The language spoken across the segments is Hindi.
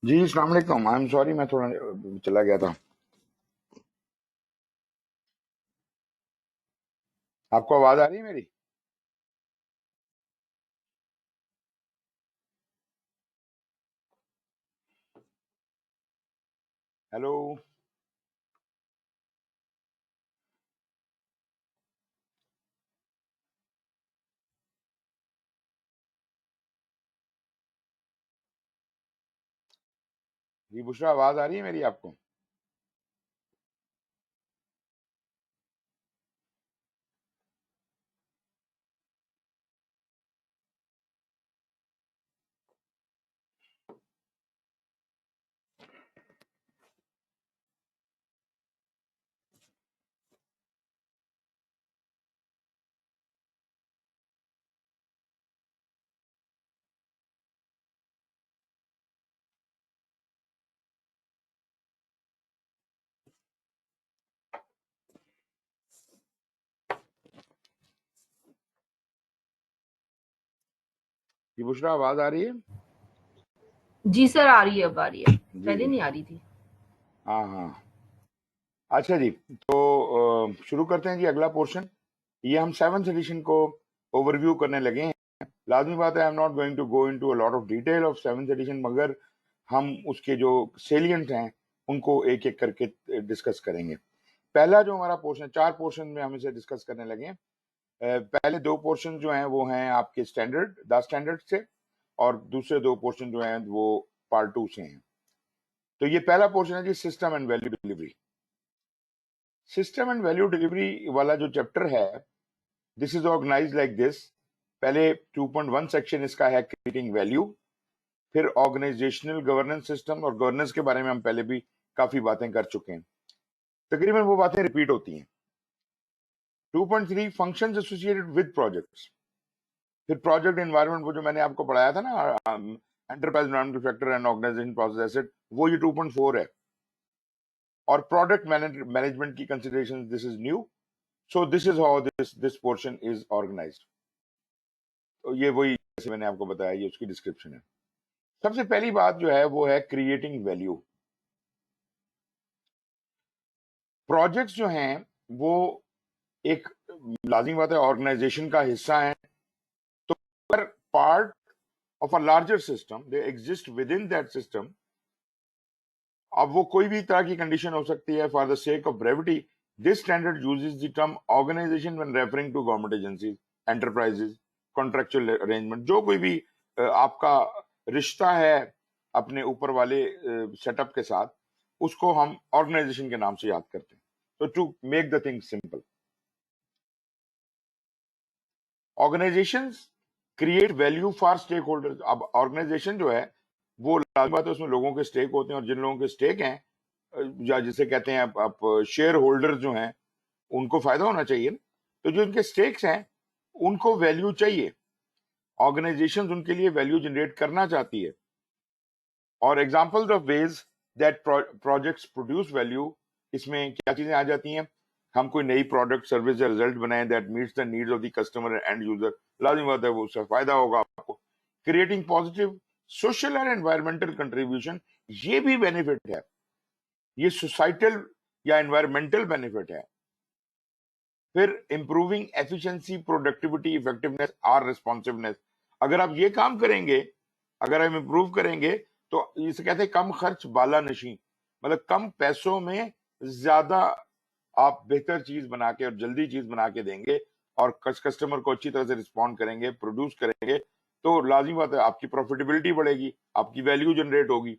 जी अस्सलाम वालेकुम। आई एम सॉरी, मैं थोड़ा चला गया था। आपको आवाज आ रही है मेरी? हेलो। जी बुशरा, आवाज आ रही है मेरी आपको? जी बुशरा, आवाज आ रही है? जी सर, आ रही है, अब आ रही है। जी पहले जी। नहीं आ रही थी। हाँ हाँ। अच्छा जी, तो शुरू करते हैं जी अगला पोर्शन। ये हम सेवन्थ एडिशन को ओवरव्यू करने लगे हैं। लाजमी बात है, I am not going to go into a lot of detail of seventh edition, मगर हम उसके जो सेलिएंट हैं उनको एक एक करके डिस्कस करेंगे। पहला जो हमारा पोर्शन, चार पोर्शन में हम इसे डिस्कस करने लगे हैं। पहले दो पोर्शन जो हैं वो हैं आपके स्टैंडर्ड, द स्टैंडर्ड से, और दूसरे दो पोर्शन जो हैं वो पार्ट टू से हैं। तो ये पहला पोर्शन है जी, system and value delivery. System and value delivery वाला जो चैप्टर है, this is organize like this. पहले 2.1 सेक्शन इसका है क्रिएटिंग वैल्यू, फिर ऑर्गेनाइजेशनल गवर्नेंस सिस्टम, और गवर्नेंस के बारे में हम पहले भी काफी बातें कर चुके हैं, तकरीबन वो बातें रिपीट होती हैं। 2.3 फंक्शंस एसोसिएटेड विद प्रोजेक्ट्स। फिर प्रोजेक्ट एनवायरनमेंट, वो जो मैंने आपको पढ़ाया था ना, enterprise environment factor and organisation process asset, वो ये 2.4 है। और प्रोडक्ट मैनेजमेंट की consideration, this is new. So this is how this portion is organised. तो ये वही जैसे मैंने आपको बताया, ये उसकी डिस्क्रिप्शन है। सबसे पहली बात जो है वो है क्रिएटिंग वैल्यू। प्रोजेक्ट्स जो हैं वो एक लाजिमी बात है ऑर्गेनाइजेशन का हिस्सा है, तो part of a larger system, they exist with in that system. अब वो कोई भी तरह की कंडीशन हो सकती है। For the sake of brevity, this standard uses the term organisation when referring to government agencies, enterprises, contractual arrangement. जो कोई भी आपका रिश्ता है अपने ऊपर वाले सेटअप के साथ, उसको हम ऑर्गेनाइजेशन के नाम से याद करते हैं। तो to make the thing simple, organisations create value for stakeholders. अब ऑर्गेनाइजेशन जो है वो लाजमी बात है, उसमें लोगों के स्टेक होते हैं, और जिन लोगों के स्टेक हैं, या जिसे कहते हैं आप शेयर होल्डर जो हैं, उनको फायदा होना चाहिए ना। तो जो उनके स्टेक्स हैं उनको वैल्यू चाहिए, ऑर्गेनाइजेशंस उनके लिए वैल्यू जनरेट करना चाहती है। और examples of ways that projects produce value, इसमें क्या चीजें आ जाती हैं? हम कोई नई प्रोडक्ट सर्विस या रिजल्ट बनाएं that meets the needs of the customer and user, लाजिमी बात है वो उससे फायदा होगा आपको। Creating positive social and environmental contribution, ये भी बेनिफिट है, ये सोसाइटल या एनवायरमेंटल बेनिफिट है। फिर इंप्रूविंग एफिशिएंसी, प्रोडक्टिविटी, इफेक्टिवनेस और रिस्पॉन्सिवनेस। अगर आप ये काम करेंगे, अगर हम इंप्रूव करेंगे, तो इसे कहते हैं कम खर्च बाला नशी, मतलब कम पैसों में ज्यादा आप बेहतर चीज बना के और जल्दी चीज बना के देंगे, और कस्टमर को अच्छी तरह से रिस्पॉन्ड करेंगे, प्रोड्यूस करेंगे, तो लाजिमी बात है आपकी प्रॉफिटेबिलिटी बढ़ेगी, आपकी वैल्यू जनरेट होगी।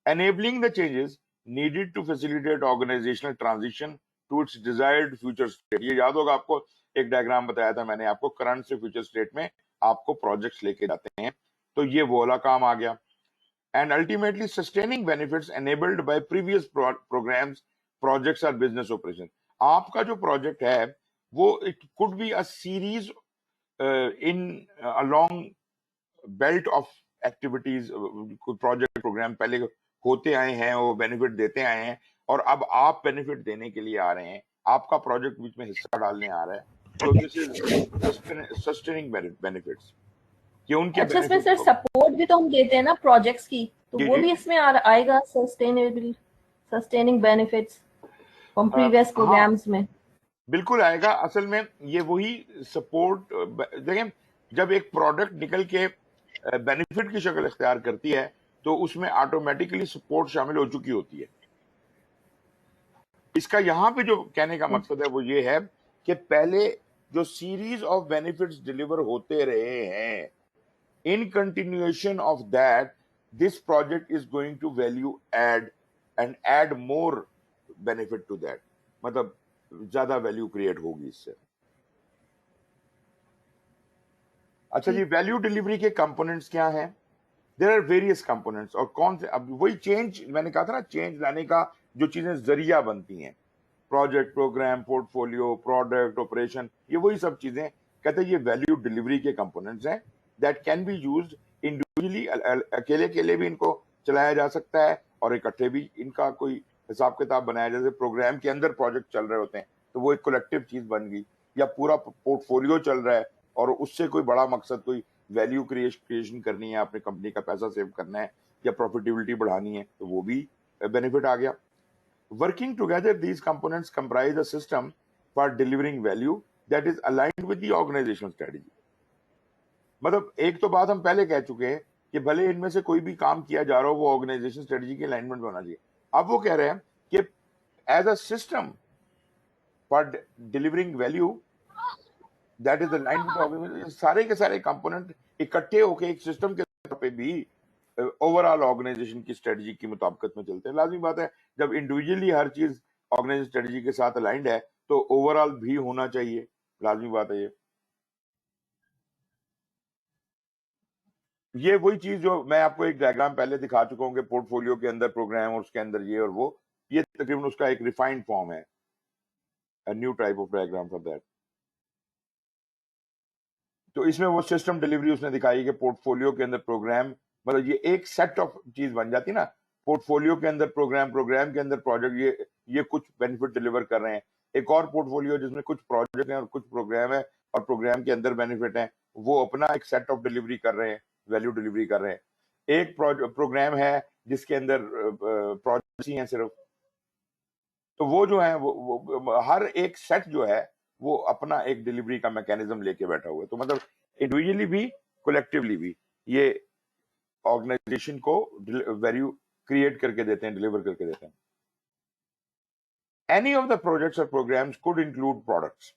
enabling the changes needed to facilitate organizational transition to its desired future state। ये याद होगा आपको, एक डायग्राम बताया था मैंने आपको, करंट से फ्यूचर स्टेट में आपको प्रोजेक्ट्स लेके जाते हैं, तो ये वो वाला काम आ गया। And ultimately sustaining benefits enabled by previous programs, projects और business operation। आपका जो प्रोजेक्ट है वो it could be a series in a long belt of activities, कोई प्रोजेक्ट प्रोग्राम पहले होते आए हैं, वो बेनिफिट देते आए हैं, और अब आप बेनिफिट देने के लिए आ रहे हैं, आपका प्रोजेक्ट बीच में हिस्सा डालने आ रहा है। तो दिस इज सस्टेनिंग बेनिफिट्स। कि उनके अच्छा, इसमें बेनिफिट सर सपोर्ट भी तो हम देते हैं ना प्रोजेक्ट्स की, तो जी वो जी भी इसमें आएगा, सस्टेनिंग बेनिफिट्स फ्रॉम प्रीवियस हाँ प्रोग्राम्स में। बिल्कुल आएगा। असल में ये वही सपोर्ट, देखें, जब एक प्रोडक्ट निकल के बेनिफिट की शक्ल इख्तियार करती है तो उसमें ऑटोमेटिकली सपोर्ट शामिल हो चुकी होती है। इसका यहाँ पे जो कहने का मकसद है वो ये है कि पहले जो सीरीज ऑफ बेनिफिट्स डिलीवर होते रहे हैं, in continuation of that this project is going to value add and add more benefit to that, मतलब ज्यादा वैल्यू क्रिएट होगी इससे। अच्छा जी, वैल्यू डिलीवरी के कंपोनेंट्स क्या हैं? There are various components. और कौन से, अब वही चेंज मैंने कहा था ना, चेंज लाने का जो चीजें जरिया बनती हैं, project, program, portfolio, product, operation, ये वही सब चीजें कहते हैं ये वैल्यू डिलीवरी के कंपोनेंट्स हैं that can be used individually. अकेले अकेले भी इनको चलाया जा सकता है और इकट्ठे भी इनका कोई हिसाब किताब बनाया, जैसे प्रोग्राम के अंदर प्रोजेक्ट चल रहे होते हैं तो वो एक कलेक्टिव चीज बन गई, या पूरा पोर्टफोलियो चल रहा है और उससे कोई बड़ा मकसद, कोई वैल्यू क्रिएशन करनी है, अपनी कंपनी का पैसा सेव करना है या प्रॉफिटेबिलिटी बढ़ानी है, तो वो भी बेनिफिट आ गया। Working together, these components comprise a system for delivering value that is aligned with the organizational strategy. मतलब एक तो बात हम पहले कह चुके हैं कि भले इनमें से कोई भी काम किया जा रहा हो वो ऑर्गेनाइजेशन स्ट्रेटजी के अलाइनमेंट में होना चाहिए। अब वो कह रहे हैं कि as a system for delivering value that is aligned with organisation, सारे के सारे कंपोनेंट इकट्ठे होकर एक सिस्टम के तौर पे भी ओवरऑल ऑर्गेनाइजेशन की स्ट्रेटजी की मुताबिकत में चलते हैं। लाजमी बात है, जब इंडिविजुअली हर चीज ऑर्गेनाइजेशन स्ट्रेटजी के साथ अलाइंड है तो ओवरऑल भी होना चाहिए, लाजमी बात है। ये वही चीज जो मैं आपको एक डायग्राम पहले दिखा चुका हूँ कि पोर्टफोलियो के अंदर प्रोग्राम और उसके अंदर ये और वो, ये तकरीबन उसका एक रिफाइंड फॉर्म है, a new type of diagram for that. तो इसमें वो सिस्टम डिलीवरी उसने दिखाई कि पोर्टफोलियो के अंदर प्रोग्राम, मतलब ये एक सेट ऑफ चीज बन जाती ना, पोर्टफोलियो के अंदर प्रोग्राम, प्रोग्राम के अंदर प्रोजेक्ट, ये कुछ बेनिफिट डिलीवर कर रहे हैं। एक और पोर्टफोलियो जिसमें कुछ प्रोजेक्ट हैं और कुछ प्रोग्राम है और प्रोग्राम के अंदर बेनिफिट है, वो अपना एक सेट ऑफ डिलीवरी कर रहे हैं, वैल्यू डिलीवरी कर रहे हैं। एक प्रोग्राम है जिसके अंदर प्रोजेक्ट ही हैं सिर्फ, तो वो जो है वो हर एक सेट जो है वो अपना एक डिलीवरी का मैकेनिज्म लेके बैठा हुआ है। तो मतलब इंडिविजुअली भी कलेक्टिवली भी ये ऑर्गेनाइजेशन को वैल्यू क्रिएट करके देते हैं, डिलीवर करके देते हैं। एनी ऑफ द प्रोजेक्ट्स और प्रोग्राम्स कुड इंक्लूड प्रोडक्ट्स।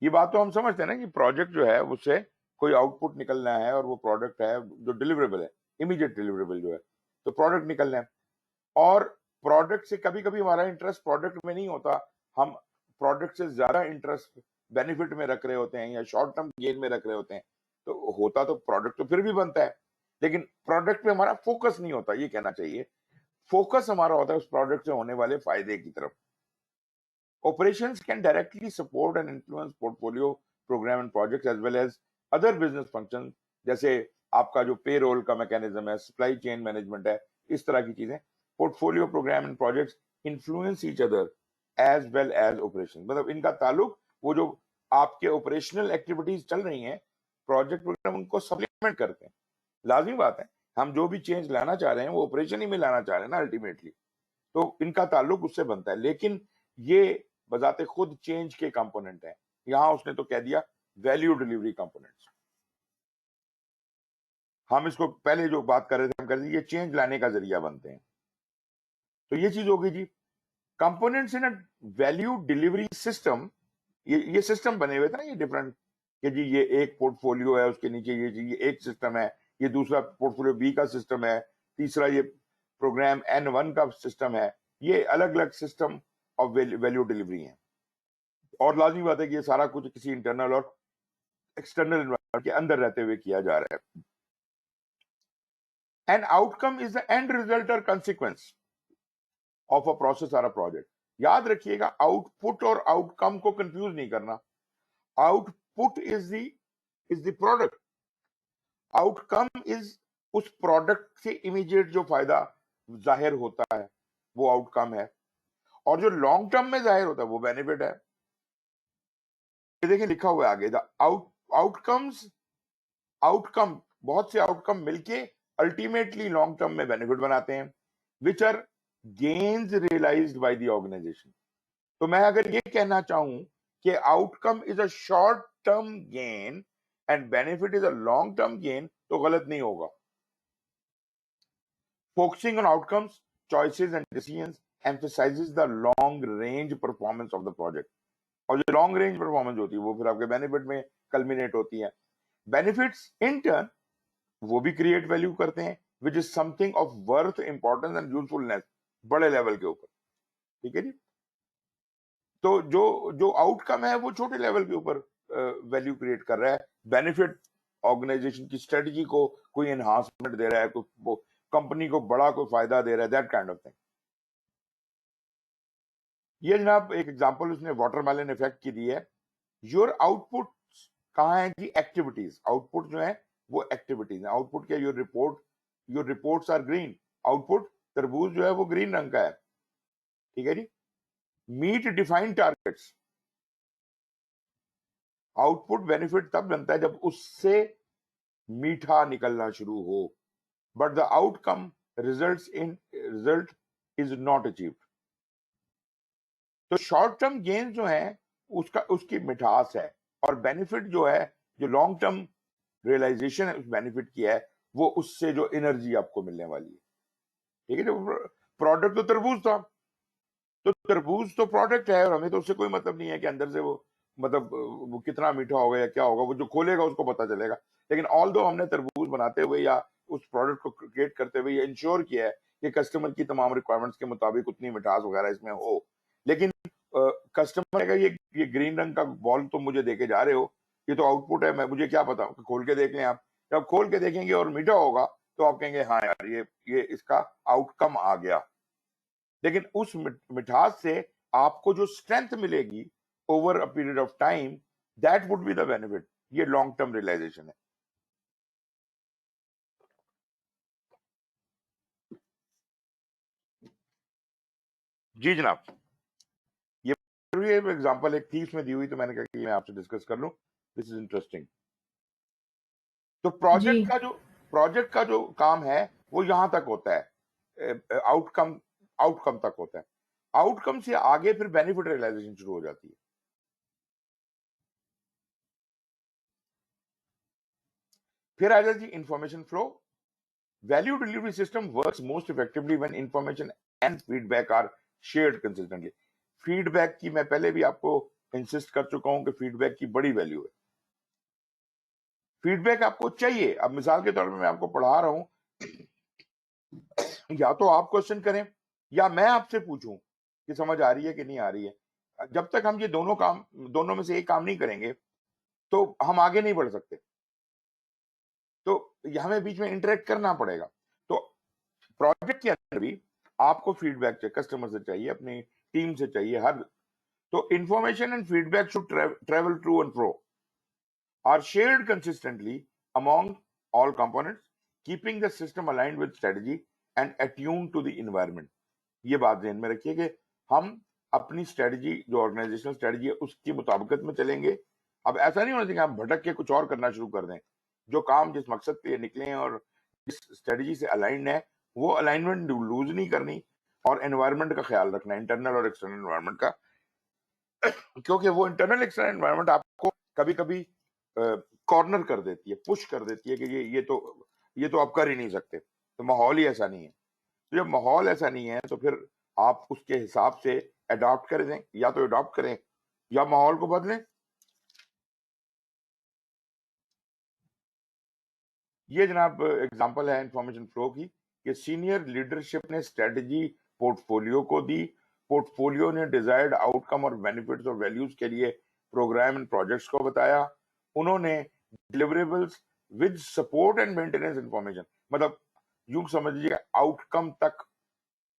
ये बात तो हम समझते हैं ना कि प्रोजेक्ट जो है उससे कोई आउटपुट निकलना है और वो प्रोडक्ट है जो डिलीवरेबल है, इमीडिएट डिलीवरेबल जो है, तो प्रोडक्ट निकलना है। और प्रोडक्ट से कभी कभी हमारा इंटरेस्ट प्रोडक्ट में नहीं होता, हम प्रोडक्ट से ज्यादा इंटरेस्ट बेनिफिट में रख रहे होते हैं या शॉर्ट टर्म गेन में रख रहे होते हैं। तो होता तो प्रोडक्ट तो फिर भी बनता है, लेकिन प्रोडक्ट पे हमारा फोकस नहीं होता, ये कहना चाहिए। फोकस हमारा होता है उस प्रोडक्ट से होने वाले फायदे की तरफ। Operations can directly support and influence portfolio, program and projects as well as other business functions, जैसे आपका जो पेरोल का मैकेनिज्म है, सप्लाई चेन मैनेजमेंट है, इस तरह की चीजें। Portfolio, program and projects influence each other as well as operation, मतलब इनका ताल्लुक वो जो आपके ऑपरेशनल एक्टिविटीज चल रही हैं, प्रोजेक्ट प्रोग्राम उनको सप्लीमेंट करते हैं। लाजमी बात है, हम जो भी चेंज लाना चाह रहे हैं वो ऑपरेशन ही में लाना चाह रहे हैं ना अल्टीमेटली, तो इनका ताल्लुक उससे बनता है। लेकिन ये बजाते खुद चेंज के कंपोनेंट है, यहां उसने तो कह दिया वैल्यू डिलीवरी कंपोनेंट्स। हम इसको पहले जो बात कर रहे थे हम कर ये चेंज लाने का जरिया बनते हैं। तो ये चीज होगी जी, components in a value delivery system. ये सिस्टम बने हुए थे ना, ये डिफरेंट, कि जी ये एक पोर्टफोलियो है, उसके नीचे ये एक सिस्टम है, ये दूसरा पोर्टफोलियो बी का सिस्टम है, तीसरा ये प्रोग्राम N1 का सिस्टम है। ये अलग अलग सिस्टम ऑफ वैल्यू डिलीवरी है। और लाजमी बात है कि ये सारा कुछ किसी इंटरनल और एक्सटर्नल एनवायरनमेंट के अंदर रहते हुए किया जा रहा है। An outcome is the end result और कंसिक्वेंस ऑफ अ प्रोसेस और अ प्रोजेक्ट। याद रखिएगा, आउटपुट और आउटकम को कंफ्यूज नहीं करना। Output is the product, outcome is उस प्रोडक्ट से इमीडिएट जो फायदा जाहिर होता है वो आउटकम है, और जो लॉन्ग टर्म में जाहिर होता है वो बेनिफिट है। ये देखिए लिखा हुआ है आगे, द आउटकम्स आउटकम, बहुत से आउटकम मिलके अल्टीमेटली लॉन्ग टर्म में बेनिफिट बनाते हैं, which are gains realised by the organisation. तो मैं अगर ये कहना चाहूं कि outcome is a short term gain and benefit is a long term gain, तो गलत नहीं होगा। Focusing on outcomes, choices and decisions emphasizes the long range performance of the project। और जो लॉन्ग रेंज परफॉर्मेंस होती है वो फिर आपके बेनिफिट में कल्मिनेट होती है। बेनिफिट्स इन टर्न वो भी क्रिएट वैल्यू करते हैं, which is something of worth, importance and usefulness, बड़े लेवल के ऊपर। ठीक है जी। तो जो जो आउटकम है वो छोटे लेवल के ऊपर वैल्यू क्रिएट कर रहा है। बेनिफिट ऑर्गेनाइजेशन की स्ट्रेटजी को कोई एनहांसमेंट दे रहा है, कोई कंपनी को बड़ा कोई फायदा दे रहा है, दैट काइंड ऑफ थिंग। ये जनाब एक एग्जांपल उसने वाटरमेलन इफेक्ट की दी है। योर आउटपुट कहाँ है जी? एक्टिविटीज। आउटपुट जो है वो एक्टिविटीज है। आउटपुट क्या? Your reports are green. Output तरबूज जो है वो ग्रीन रंग का है। ठीक है जी। Meet defined targets. Output benefit तब बनता है जब उससे मीठा निकलना शुरू हो, but the outcome result is not achieved. तो शॉर्ट टर्म गेन जो है उसकी मिठास है, और बेनिफिट जो है, जो लॉन्ग टर्म रियलाइजेशन है उस बेनिफिट की है, वो उससे जो एनर्जी आपको मिलने वाली है। ठीक है। जो प्रोडक्ट तो तरबूज था, तो तरबूज तो प्रोडक्ट है और हमें तो उससे कोई मतलब नहीं है कि अंदर से वो मतलब वो कितना मीठा होगा या क्या होगा, वो जो खोलेगा उसको पता चलेगा। लेकिन ऑल दो हमने तरबूज बनाते हुए या उस प्रोडक्ट को क्रिएट करते हुए ये इंश्योर किया है कि कस्टमर की तमाम रिक्वायरमेंट्स के मुताबिक उतनी मिठास वगैरह इसमें हो। लेकिन कस्टमर का ये ग्रीन रंग का बॉल तुम मुझे देके जा रहे हो, ये तो आउटपुट है, मैं मुझे क्या पता, खोल के देख लें आप। जब खोल के देखेंगे और मीठा होगा तो आप कहेंगे हाँ यार ये इसका आउटकम आ गया। लेकिन उस मिठास से आपको जो स्ट्रेंथ मिलेगी over a period of time, that would be the benefit. ये लॉन्ग टर्म रियलाइजेशन है। जी जनाब। ये एग्जांपल एक थी इसमें दी हुई, तो मैंने कहा कि मैं आपसे डिस्कस कर लूं, दिस इज इंटरेस्टिंग। तो जी प्रोजेक्ट का जो काम है वो यहां तक होता है, आउटकम तक होता है। आउटकम से आगे फिर बेनिफिट रियलाइजेशन शुरू हो जाती है। फिर आ जाती है information flow. Value delivery system works most effectively when information and feedback are shared consistently. Feedback की मैं पहले भी आपको इंसिस्ट कर चुका हूं कि फीडबैक की बड़ी वैल्यू है। फीडबैक आपको चाहिए। अब मिसाल के तौर पे मैं आपको पढ़ा रहा हूं, या तो आप क्वेश्चन करें या मैं आपसे पूछूं कि समझ आ रही है कि नहीं आ रही है। जब तक हम ये दोनों में से एक काम नहीं करेंगे तो हम आगे नहीं बढ़ सकते। तो हमें बीच में इंटरेक्ट करना पड़ेगा। तो प्रोजेक्ट के अंदर भी आपको फीडबैक चाहिए, कस्टमर से चाहिए, अपनी टीम से चाहिए, हर। तो information and feedback should travel to and fro, are shared consistently among all components, keeping the system aligned with strategy and attune to the environment. ये बात ध्यान में रखिए कि हम अपनी स्ट्रेटजी, जो ऑर्गेनाइजेशनल स्ट्रेटजी है, उसकी मुताबिकत में चलेंगे। अब ऐसा नहीं होना चाहिए हम भटक के कुछ और करना शुरू कर दें। जो काम जिस मकसद के लिए निकले हैं और जिस स्ट्रेटजी से अलाइंड है, वो अलाइनमेंट लूज नहीं करनी, और एनवायरनमेंट का ख्याल रखना, इंटरनल और एक्सटर्नल एनवायरनमेंट का। क्योंकि वो इंटरनल एक्सटर्नल एनवायरनमेंट आपको कभी कभी कॉर्नर कर देती है, पुश कर देती है कि ये तो आप कर ही नहीं सकते। तो माहौल ही ऐसा नहीं है। तो जब माहौल ऐसा नहीं है तो फिर आप उसके हिसाब से अडॉप्ट कर दें, या तो अडॉप्ट करें या माहौल को बदलें। ये जनाब एग्जांपल है इंफॉर्मेशन फ्लो की, कि सीनियर लीडरशिप ने स्ट्रेटजी पोर्टफोलियो को दी, पोर्टफोलियो ने डिजायर्ड आउटकम और बेनिफिट्स और वैल्यूज के लिए प्रोग्राम एंड प्रोजेक्ट्स को बताया, उन्होंने deliverables with support and maintenance information, मतलब यूं समझ लीजिए आउटकम तक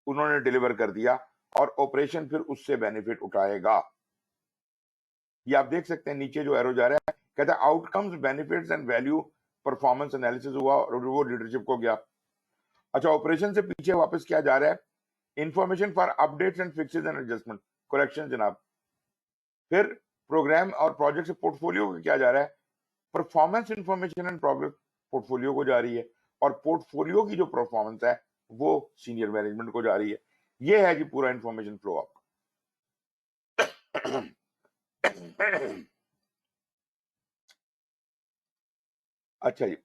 उन्होंने डिलीवर कर दिया और ऑपरेशन फिर उससे बेनिफिट उठाएगा। ये आप देख सकते हैं नीचे जो एरो जा रहा है, कहता है outcomes, benefits and value performance analysis हुआ और वो लीडरशिप को गया। अच्छा, ऑपरेशन से पीछे वापस क्या जा रहा है? Information for updates and fixes and adjustment, correction जनाब। फिर प्रोग्राम और प्रोजेक्ट से पोर्टफोलियो को क्या जा रहा है? Performance information and progress portfolio को जा रही है, और पोर्टफोलियो की जो परफॉर्मेंस है वो सीनियर मैनेजमेंट को जा रही है। ये है जी पूरा इंफॉर्मेशन फ्लो आपका। अच्छा जी,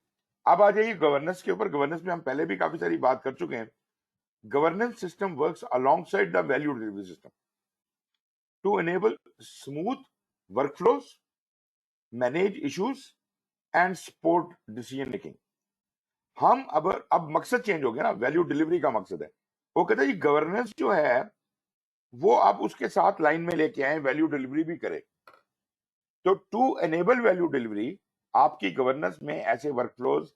अब आ जाइए गवर्नेंस के ऊपर। गवर्नेंस में हम पहले भी काफी सारी बात कर चुके हैं। Governance system works alongside the value delivery system to enable smooth workflows, manage issues and support decision making. हम अब मकसद चेंज हो गया ना, वैल्यू डिलीवरी का मकसद है। वो कहता है गवर्नेंस जो है वो आप उसके साथ लाइन में लेके आए, वैल्यू डिलीवरी भी करे। तो टू एनेबल वैल्यू डिलीवरी आपकी गवर्नेंस में ऐसे वर्कफ्लोज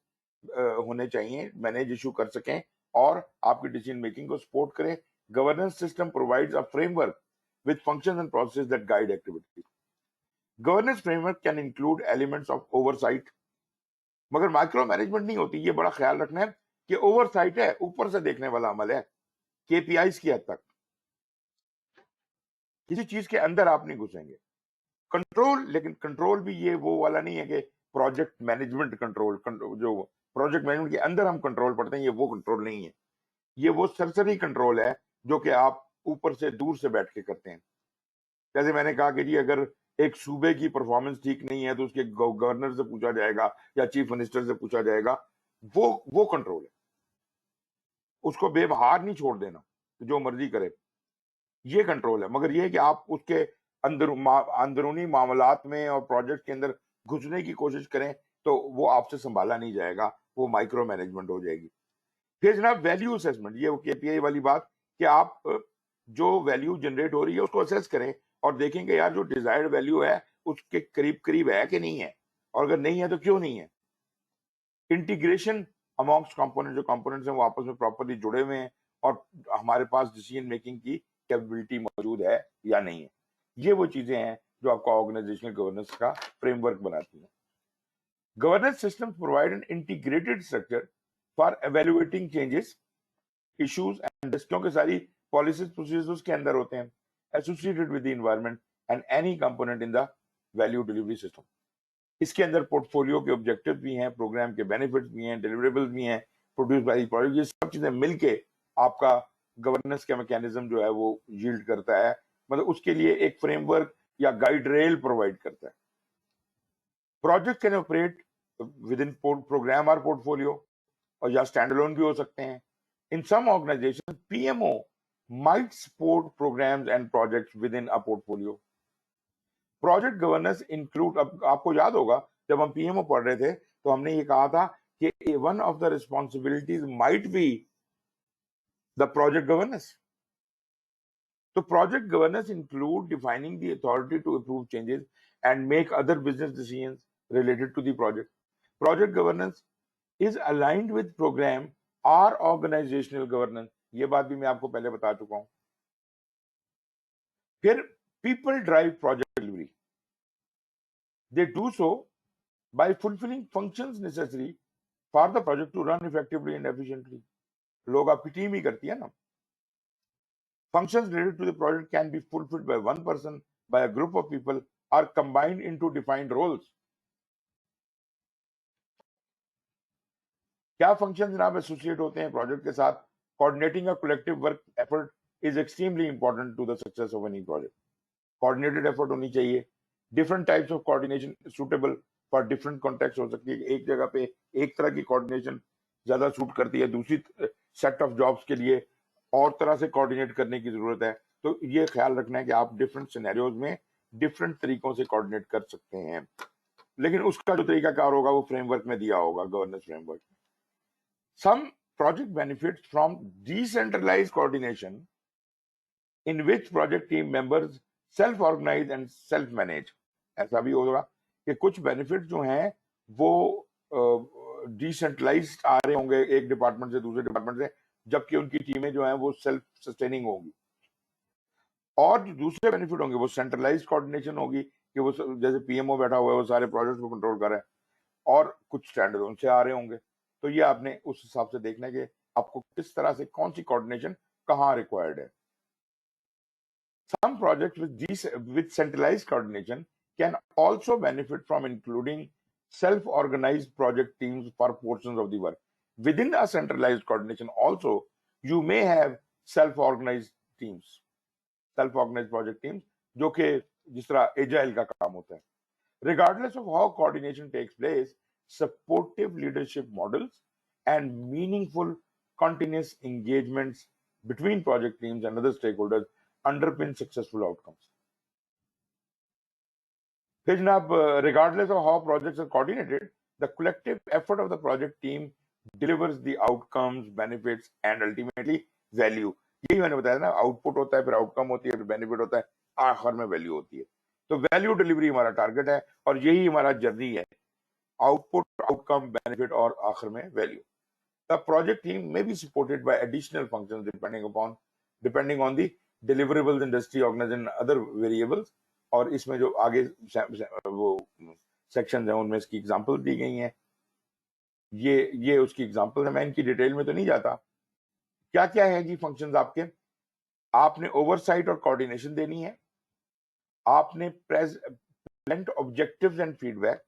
होने चाहिए, मैनेज इशू कर सकें और आपकी डिसीजन मेकिंग को सपोर्ट करें। Governance system provides a framework with functions and processes that guide activities. Governance framework can include elements of oversight, मगर माइक्रो मैनेजमेंट नहीं होती। ये बड़ा ख्याल रखना है कि ओवरसाइट है, ऊपर से देखने वाला अमल है, केपीआईज की हद तक, किसी चीज के अंदर आप नहीं घुसेंगे। कंट्रोल, लेकिन कंट्रोल भी ये वो वाला नहीं है कि प्रोजेक्ट मैनेजमेंट कंट्रोल, जो प्रोजेक्ट मैनेजमेंट के अंदर हम कंट्रोल पढ़ते हैं, ये वो कंट्रोल नहीं है। ये वो सरसरी कंट्रोल है जो कि आप ऊपर से दूर से बैठ के करते हैं। जैसे मैंने कहा कि जी अगर एक सूबे की परफॉर्मेंस ठीक नहीं है तो उसके गवर्नर से पूछा जाएगा या चीफ मिनिस्टर से पूछा जाएगा, वो कंट्रोल है। उसको बेबहार नहीं छोड़ देना, जो मर्जी करे, ये कंट्रोल है। मगर ये है कि आप उसके अंदरूनी मामलात में और प्रोजेक्ट के अंदर घुसने की कोशिश करें तो वो आपसे संभाला नहीं जाएगा, वो माइक्रो मैनेजमेंट हो जाएगी। फिर जनाब वैल्यू असेसमेंट, ये वो केपीआई वाली बात कि आप जो वैल्यू जनरेट हो रही है उसको असेस करें और देखेंगे यार जो डिजायर्ड वैल्यू है उसके करीब करीब है कि नहीं है, और अगर नहीं है तो क्यों नहीं है। इंटीग्रेशन अमॉन्ग्स कंपोनेंट, जो कंपोनेंट्स हैं वो आपस में प्रॉपर्ली जुड़े हुए हैं और हमारे पास डिसीजन मेकिंग की कैपेबिलिटी मौजूद है या नहीं है। ये वो चीजें हैं जो आपका ऑर्गेनाइजेशनल गवर्नेंस का फ्रेमवर्क बनाती हैं। Governance system provide an integrated structure for evaluating changes, issues and risk, क्योंकि सारी पॉलिसीज प्रोसीजर्स उसके अंदर होते हैं, associated with the environment and any component in the value delivery system. इसके अंदर पोर्टफोलियो के ऑब्जेक्टिव भी हैं, प्रोग्राम के बेनिफिट्स भी हैं, डिलीवरेबल्स भी हैं, प्रोड्यूस बाय प्रोडक्ट, ये सब चीजें मिलके आपका गवर्नेंस का मैकेनिज्म जो है वो यील्ड करता है, मतलब उसके लिए एक फ्रेमवर्क या गाइड रेल प्रोवाइड करता है। Project can operate within program और पोर्टफोलियो, और या स्टैंड अलोन भी हो सकते हैं। In some organization PMO might support programs and projects within a portfolio. Project governance include, अब आपको याद होगा जब हम पीएमओ पढ़ रहे थे तो हमने ये कहा था कि one of the responsibilities might be the project governance. तो project governance include defining the authority to approve changes and make other business decisions related to the project. Project governance is aligned with program और ऑर्गेनाइजेशनल गवर्नेंस, ये बात भी मैं आपको पहले बता चुका हूं। फिर people drive project delivery, they do so by fulfilling functions necessary for the project to run effectively and efficiently. लोग आपकी टीम ही करती है ना। Functions related to the project can be fulfilled by one person, by a group of people, or combined into defined roles. क्या फंक्शन जनाब एसोसिएट होते हैं प्रोजेक्ट के साथ? Coordinating a collective work effort is extremely important to the success of any project. Coordinated effort होनी चाहिए। Different types of coordination suitable for different context हो सकती है। एक जगह पे एक तरह की कोऑर्डिनेशन ज्यादा सूट करती है, दूसरी सेट ऑफ जॉब्स के लिए और तरह से कोऑर्डिनेट करने की जरूरत है। तो ये ख्याल रखना है कि आप डिफरेंट सिनेरियोज में डिफरेंट तरीकों से कोऑर्डिनेट कर सकते हैं, लेकिन उसका जो तरीकाकार होगा वो फ्रेमवर्क में दिया होगा, governance framework. Some project benefits from decentralised coordination in which project team members self organize and self manage। ऐसा भी होगा कि कुछ बेनिफिट जो हैं वो डिसेंट्रलाइज्ड आ रहे होंगे एक डिपार्टमेंट से दूसरे डिपार्टमेंट से, जबकि उनकी टीमें जो हैं वो सेल्फ सस्टेनिंग होंगी। और जो दूसरे बेनिफिट होंगे वो सेंट्रलाइज्ड कोऑर्डिनेशन होगी कि वो जैसे पीएमओ बैठा हुआ है वो सारे प्रोजेक्ट को कंट्रोल कर रहा है, और कुछ स्टैंडर्ड उनसे आ रहे होंगे। तो ये आपने उस हिसाब से देखना है कि आपको किस तरह से कौन सी कोऑर्डिनेशन कहाँ रिक्वायर्ड है। Some projects with centralized coordination can also benefit from including self-organized project teams for portions of the work. Within a centralized coordination also, you may have self-organized teams, self-organized project teams, जो कि जिस तरह एजाइल का काम होता है. Regardless of how coordination takes place, supportive leadership models and meaningful continuous engagements between project teams and other stakeholders underpin successful outcomes. फिर जनाब, regardless of how projects are coordinated, the collective effort of the project team delivers the outcomes, benefits and ultimately value. यही मैंने बताया ना, आउटपुट होता है, फिर आउटकम होती है, फिर बेनिफिट होता है, आखिर में वैल्यू होती है. तो वैल्यू डिलीवरी हमारा टारगेट है और यही हमारा जर्नी है, आउटपुट, आउटकम, बेनिफिट और आखिर में value. The project team may be supported by additional functions depending on the deliverables, industry, organization, other variables. और इसमें जो आगे वो सेक्शन है उनमें इसकी एग्जांपल दी गई हैं. ये उसकी एग्जांपल है, मैं इनकी डिटेल में तो नहीं जाता. क्या क्या है जी फंक्शंस आपके? आपने ओवरसाइट और कोऑर्डिनेशन देनी है, आपने present objectives and feedback,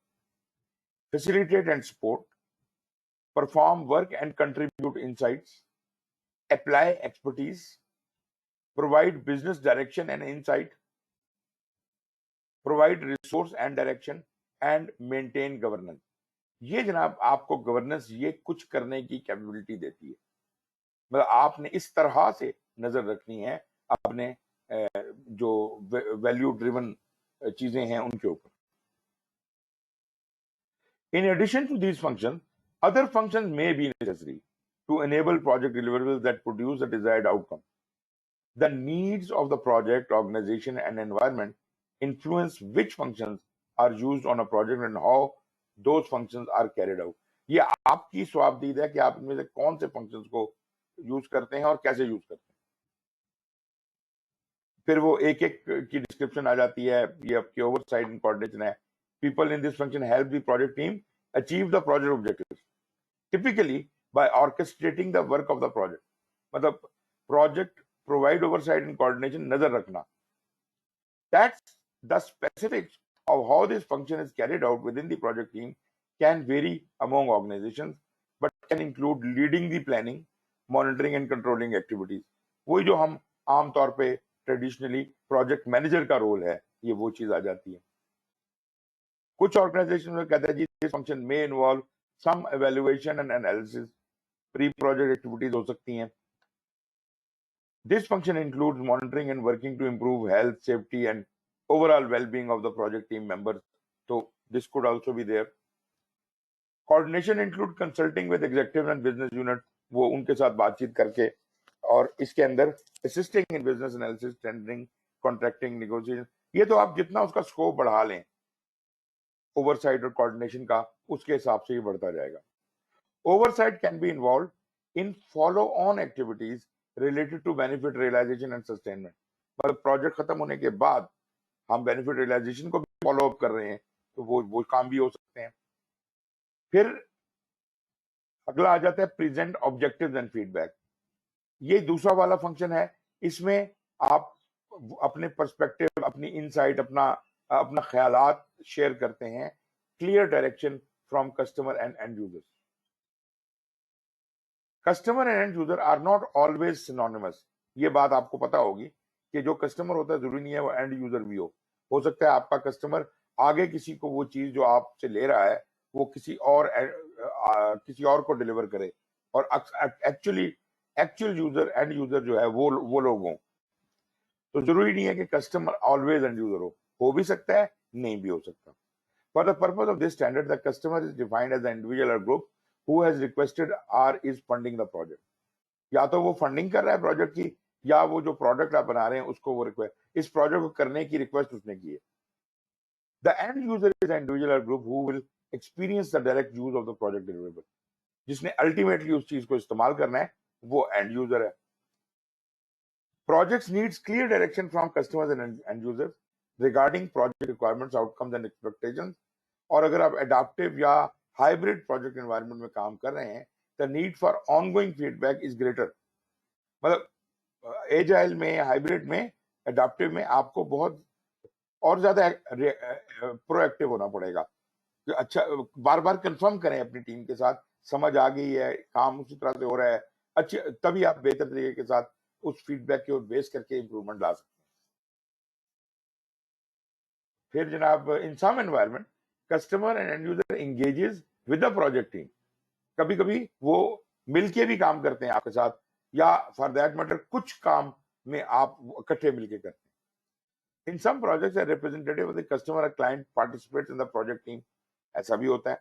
facilitate and support, perform work and contribute insights, apply expertise, provide business direction and insight, provide resource and direction, and maintain governance. ये जनाब आपको गवर्नेंस, ये कुछ करने की कैपेबिलिटी देती है. मतलब आपने इस तरह से नजर रखनी है अपने जो वैल्यू ड्रिवन चीजें हैं उनके ऊपर. In addition to these functions, other functions may be necessary to enable project deliverables that produce the desired outcome. The needs of the project, organization, and environment influence which functions are used on a project and how those functions are carried out. ये आपकी स्वाबदीद है कि आप इनमें से कौन से functions को यूज करते हैं और कैसे यूज करते हैं. फिर वो एक एक की डिस्क्रिप्शन आ जाती है. ये आपकी ओवरसाइट एंड कोऑर्डिनेशन है. People in this function help the project team achieve the project objectives, typically by orchestrating the work of the project. मतलब project provide oversight and coordination, नजर रखना. That's the specifics of how this function is carried out within the project team can vary among organizations, but can include leading the planning, monitoring and controlling activities. वही जो हम आमतौर पे ट्रेडिशनली प्रोजेक्ट मैनेजर का रोल है, ये वो चीज आ जाती है. कुछ ऑर्गेनाइजेशन में कहता है जी दिस फंक्शन में involve some evaluation and analysis, pre project activities हो सकती हैं. This function includes monitoring and working to improve health, safety and overall wellbeing of the project team members. तो this could also be there. Coordination include consulting with executive and business unit, वो उनके साथ बातचीत करके, और इसके अंदर assisting in business analysis, tendering, contracting, negotiation. ये तो आप जितना उसका स्कोप बढ़ा लें ओवरसाइट और कोऑर्डिनेशन का, उसके हिसाब से ही बढ़ता जाएगा. Oversight can be involve in follow on activities related to benefit realisation and sustainment. मतलब प्रोजेक्ट खत्म होने के बाद हम बेनिफिट रियलाइजेशन को भी फॉलो अप कर रहे हैं, तो वो काम भी हो सकते हैं. फिर अगला आ जाता है प्रेजेंट ऑब्जेक्टिव्स एंड फीडबैक. ये दूसरा वाला फंक्शन है. इसमें आप अपने पर्सपेक्टिव, अपनी इनसाइट, अपना ख्यालात शेयर करते हैं. Clear direction from customer and end users. Customer and end user are not always synonymous. ये बात आपको पता होगी कि जो कस्टमर होता है जरूरी नहीं है वो एंड यूजर भी हो सकता है आपका कस्टमर आगे किसी को वो चीज जो आपसे ले रहा है वो किसी और को डिलीवर करे, और एक्चुअल यूजर एंड यूजर जो है वो लोग हों. तो जरूरी नहीं है कि कस्टमर ऑलवेज एंड यूजर हो भी सकता है, नहीं भी हो सकता. For the purpose of this standard, the customer is defined as an individual और group who has requested or is funding the project. या तो वो फंडिंग कर रहा है प्रोजेक्ट की, या वो जो प्रोडक्ट आप बना रहे हैं उसको वो रिक्वेस्ट, इस प्रोजेक्ट को करने की रिक्वेस्ट उसने की है. The end user is an individual और group who will experience the direct use of the project deliverable. जिसने अल्टीमेटली उस चीज को इस्तेमाल करना है वो एंड यूजर है. Projects needs clear direction from customers and end users regarding project requirements, outcomes and expectations. और अगर आप adaptive या hybrid project environment में काम कर रहे हैं, the need for ongoing feedback is greater. मतलब agile में, hybrid में, adaptive में आपको बहुत और ज्यादा proactive होना पड़ेगा. कि अच्छा बार बार कंफर्म करें अपनी टीम के साथ, समझ आ गई है, काम उसी तरह से हो रहा है, अच्छे, तभी आप बेहतर तरीके के साथ उस फीडबैक के बेस करके इंप्रूवमेंट ला सकते हैं। फिर जनाब in some environment customer and end user engages with the project team, कभी कभी वो मिलके भी काम करते हैं आपके साथ, या फॉर दैट मैटर कुछ काम में आप इकट्ठे मिलके करते हैं। In some projects a representative of the customer or client participates in the project team, ऐसा भी होता है।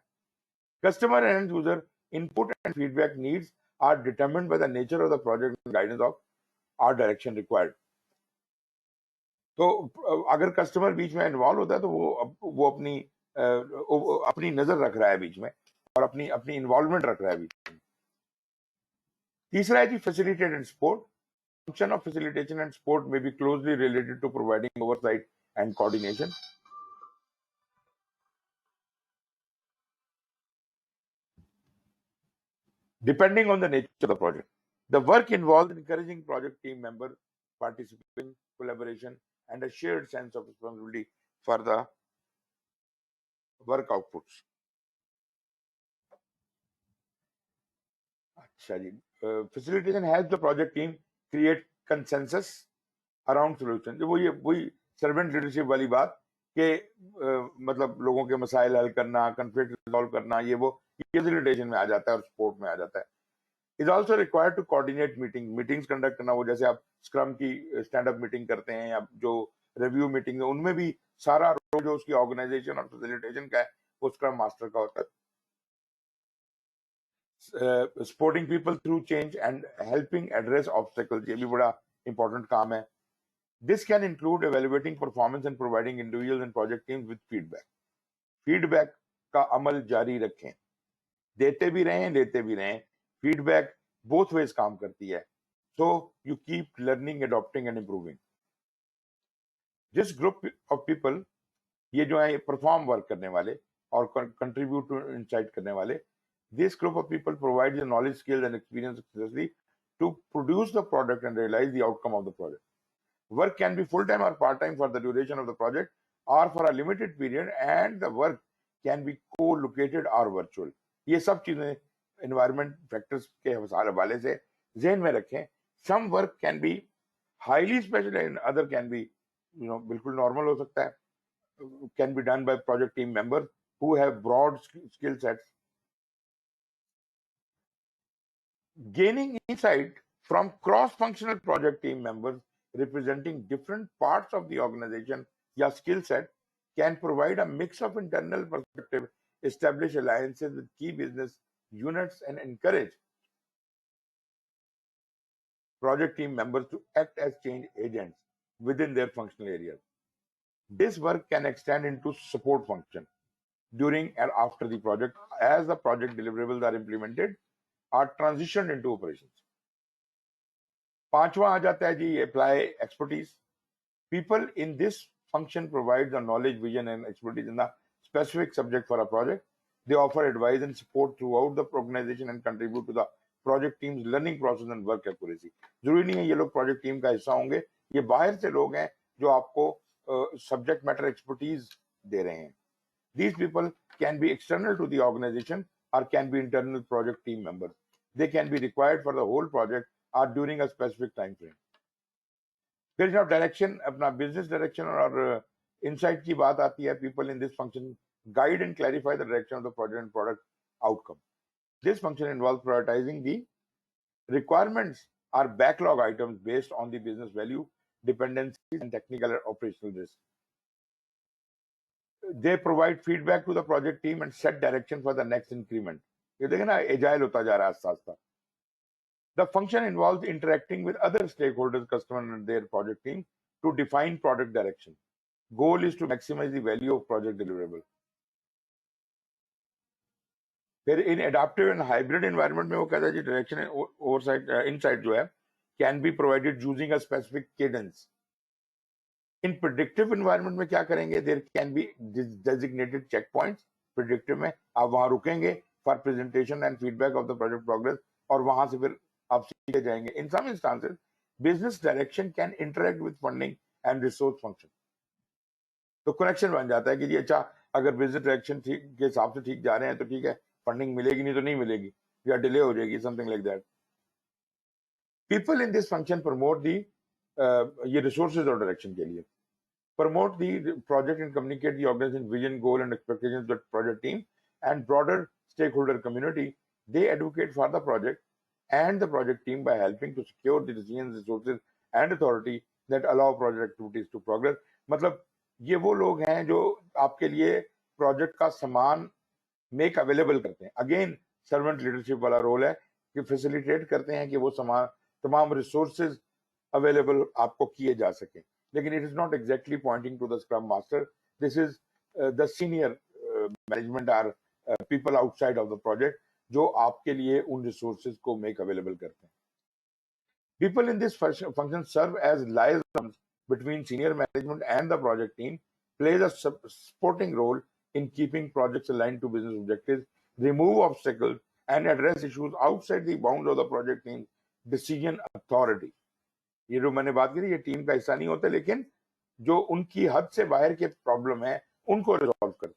Customer and end user input and feedback needs are determined by the nature of the project and guidance of our direction required. तो अगर कस्टमर बीच में इन्वॉल्व होता है तो वो अपनी नजर रख रहा है बीच में, और अपनी अपनी इन्वॉल्वमेंट रख रहा है बीच में। तीसरा है जी facilitate and support. Function of facilitation and support may be closely related to providing oversight and coordination. Depending on the nature of the project, the work involved encouraging project team members participation, collaboration, and a shared sense of responsibility for the work outputs. अच्छा जी, facilitation helps the project team create consensus around solution। जो वही servant leadership वाली बात कि मतलब लोगों के मसाइल हल करना, conflict resolve करना, ये facilitation में आ जाता है और support में आ जाता है। Is also required to coordinate meetings conduct करना, वो जैसे आप स्क्रम की स्टैंड अप मीटिंग करते हैं, या जो रिव्यू मीटिंग है, उनमें भी सारा रोल जो उसकी ऑर्गेनाइजेशन और फैसिलिटेशन का है वो स्क्रम मास्टर का होता है। Supporting people through change and helping address obstacles, ये भी बड़ा इंपॉर्टेंट काम है। This can include evaluating performance and providing individuals and project teams with feedback. Feedback का अमल जारी रखें, देते भी रहें, लेते भी रहें। फीडबैक बोथ वेज काम करती है, so you keep learning, adopting and improving. This group of people, ये जो है परफॉर्म वर्क करने वाले और कंट्रीब्यूट टू इंसाइट करने वाले, this group of people provides the knowledge, skills and experience necessary to produce the product and realize the outcome of the project. Work can be full-time or part-time for the duration of the project or for a limited period, and the work can be co-located or virtual. ये सब चीजें environment factors के हवाले से ज़हन में रखें। Some work can be highly special and other can be बिल्कुल normal हो सकता है, can be done by project team members who have broad skill sets. Gaining insight from cross-functional project team members representing different parts of the organization या skill set can provide a mix of internal perspective, establish alliances with key business units, and encourage project team members to act as change agents within their functional areas. This work can extend into support function during and after the project as the project deliverables are implemented or transitioned into operations. पांचवा आ जाता है जी apply expertise. People in this function provide the knowledge, vision and expertise in the specific subject for a project. They offer advice and support throughout the organization and contribute to the project team's learning process and work accuracy. जरूरी नहीं है ये लोग project team का हिस्सा होंगे, ये बाहर से लोग हैं जो आपको subject matter expertise दे रहे हैं. These people can be external to the organization or can be internal project team members. They can be required for the whole project or during a specific time frame. फिर जब डायरेक्शन अपना बिजनेस डायरेक्शन और इनसाइट की बात आती है, people in this function guide and clarify the direction of the project and product outcome. This function involves prioritizing the requirements or backlog items based on the business value, dependencies and technical and operational risk. They provide feedback to the project team and set direction for the next increment. ये देखें ना, एजाइल होता जा रहा है आस्ता-आस्ता. The function involves interacting with other stakeholders, customers and their project team to define product direction. Goal is to maximize the value of project deliverable. फिर इन adaptive and hybrid environment में वो कहता है कि direction and oversight insight जो है can be provided using a specific cadence. In predictive environment में क्या करेंगे? There can be designated checkpoints. Predictive में आप वहां रुकेंगे for presentation and feedback of the project progress, और वहां से फिर आप सीखे जाएंगे. In some instances, business direction can interact with funding and resource function. तो कनेक्शन बन जाता है कि जी अच्छा अगर बिजनेस डायरेक्शन ठीक के हिसाब से ठीक जा रहे हैं तो ठीक है, फंडिंग मिलेगी, नहीं तो नहीं मिलेगी या डिले हो जाएगी, something like that. People in this function promote the ये रिसोर्सेज और डायरेक्शन के लिए promote the project and communicate the organization vision, goal, and expectations to the project team and broader stakeholder community. They advocate for the project and the project team by helping to secure the decisions, resources, and authority that allow project activities to progress. मतलब ये वो लोग हैं जो आपके लिए प्रोजेक्ट का सामान मेक अवेलेबल करते हैं. अगेन सर्वेंट लीडरशिप वाला रोल है कि फैसिलिटेट करते हैं कि वो सामान तमाम रिसोर्सेज अवेलेबल आपको किए जा सके. लेकिन it is not exactly pointing to the scrum master. This is the senior management are people outside of the project जो आपके लिए उन रिसोर्सेज को मेक अवेलेबल करते हैं. People in this function serve as liaisons between senior management and the project team, plays a supporting role in keeping projects aligned to business objectives, remove obstacles, and address issues outside the bounds of the project team's decision authority. ये जो मैंने बात की ये टीम का हिस्सा नहीं होता, लेकिन जो उनकी हद से बाहर के प्रॉब्लम है उनको रिजॉल्व करते हैं.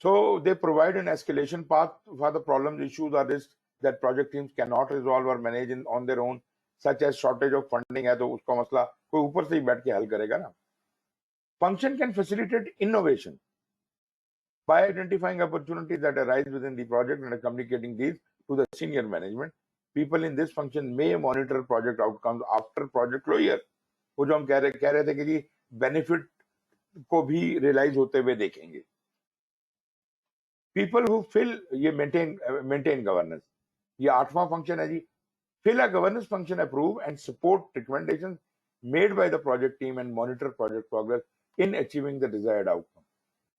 So they provide an escalation path for the problems, issues, or risks that project teams cannot resolve or manage on their own, such as shortage of funding है तो उसका मसला कोई ऊपर से ही बैठ के हल करेगा ना. Function can facilitate innovation by identifying opportunities that arise within the project and communicating these to the senior management. People in this function may monitor project outcomes after project closure. वो जो हम कह रहे थे कि जी बेनिफिट को भी रियलाइज होते हुए देखेंगे. People who fill ये maintain governance. ये 8वां फंक्शन है जी. Fill a governance function, approve and support recommendations made by the project team and monitor project progress in achieving the desired outcome.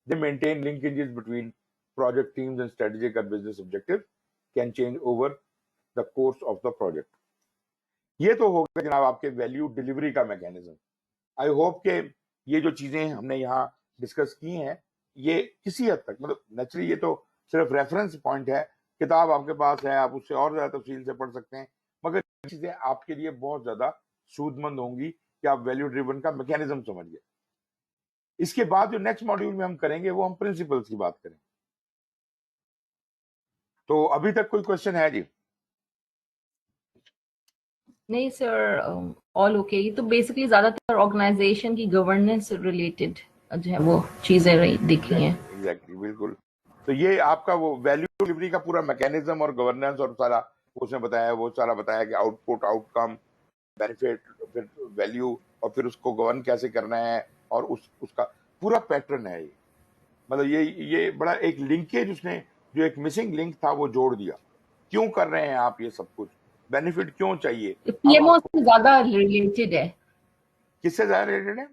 They maintain linkages between project teams and strategic and business objectives can change over the course of the project. ये तो हो गया जनाब आपके वैल्यू डिलीवरी का मैकेनिज्म. आई होप के ये जो चीजें हमने यहाँ डिस्कस की हैं ये किसी हद तक मतलब नेचुरली ये तो सिर्फ रेफरेंस पॉइंट है, किताब आपके पास है, आप उससे और ज्यादा तफसील से पढ़ सकते हैं, मगर चीजें आपके लिए बहुत ज्यादा सूदमंद होंगी कि आप वैल्यू ड्रिवन का मैकेनिज्म समझिए. इसके बाद जो नेक्स्ट मॉड्यूल में हम करेंगे वो हम प्रिंसिपल्स की बात करेंगे. तो अभी तक कोई क्वेश्चन है जी? नहीं सर, ऑल ओके. ये तो बेसिकली ज्यादातर ऑर्गेनाइजेशन की गवर्नेंस रिलेटेड जो है वो चीजें रही दिखी हैं. एग्जैक्टली, बिल्कुल. तो ये आपका वो वैल्यू डिलीवरी का पूरा मैकेनिज्म और गवर्नेंस और सारा उसने बताया, वो सारा बताया कि आउटपुट, आउटकम, बेनिफिट, फिर वैल्यू और फिर उसको गवर्न कैसे करना है और उसका पूरा पैटर्न है. ये मतलब ये बड़ा एक लिंकेज उसने जो एक मिसिंग लिंक था वो जोड़ दिया. क्यों कर रहे हैं आप ये सब कुछ, बेनिफिट क्यों चाहिए? पीएमओ से ज्यादा रिलेटेड है. किससे ज्यादा रिलेटेड है?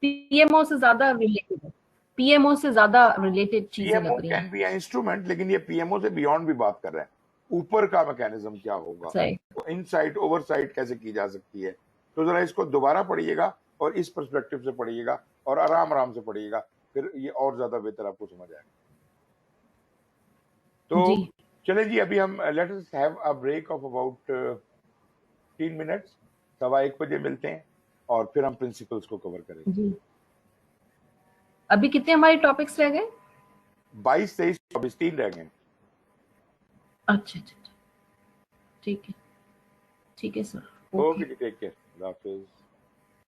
पीएमओ से ज्यादा रिलेटेड है. पीएमओ से ज्यादा रिलेटेड चीजें लग रही हैं. कैन बी एन इंस्ट्रूमेंट, लेकिन ये पीएमओ से बियॉन्ड भी बात कर रहा है. ऊपर का मैकेनिज्म क्या होगा, तो इनसाइट ओवरसाइट कैसे की जा सकती है. तो जरा इसको दोबारा पढ़िएगा और इस पर्सपेक्टिव से पढ़िएगा और आराम से पढ़िएगा, फिर ये और ज्यादा बेहतर आपको समझ आएगा. तो चले जी, अभी हम let us have a break of about 3 minutes. 1:15 बजे मिलते हैं और फिर हम प्रिंसिपल्स को कवर करेंगे जी. अभी कितने हमारे टॉपिक्स रह गए? 22, 23, 24, 3 रह गए. अच्छा, ठीक है सर. Okay, take care.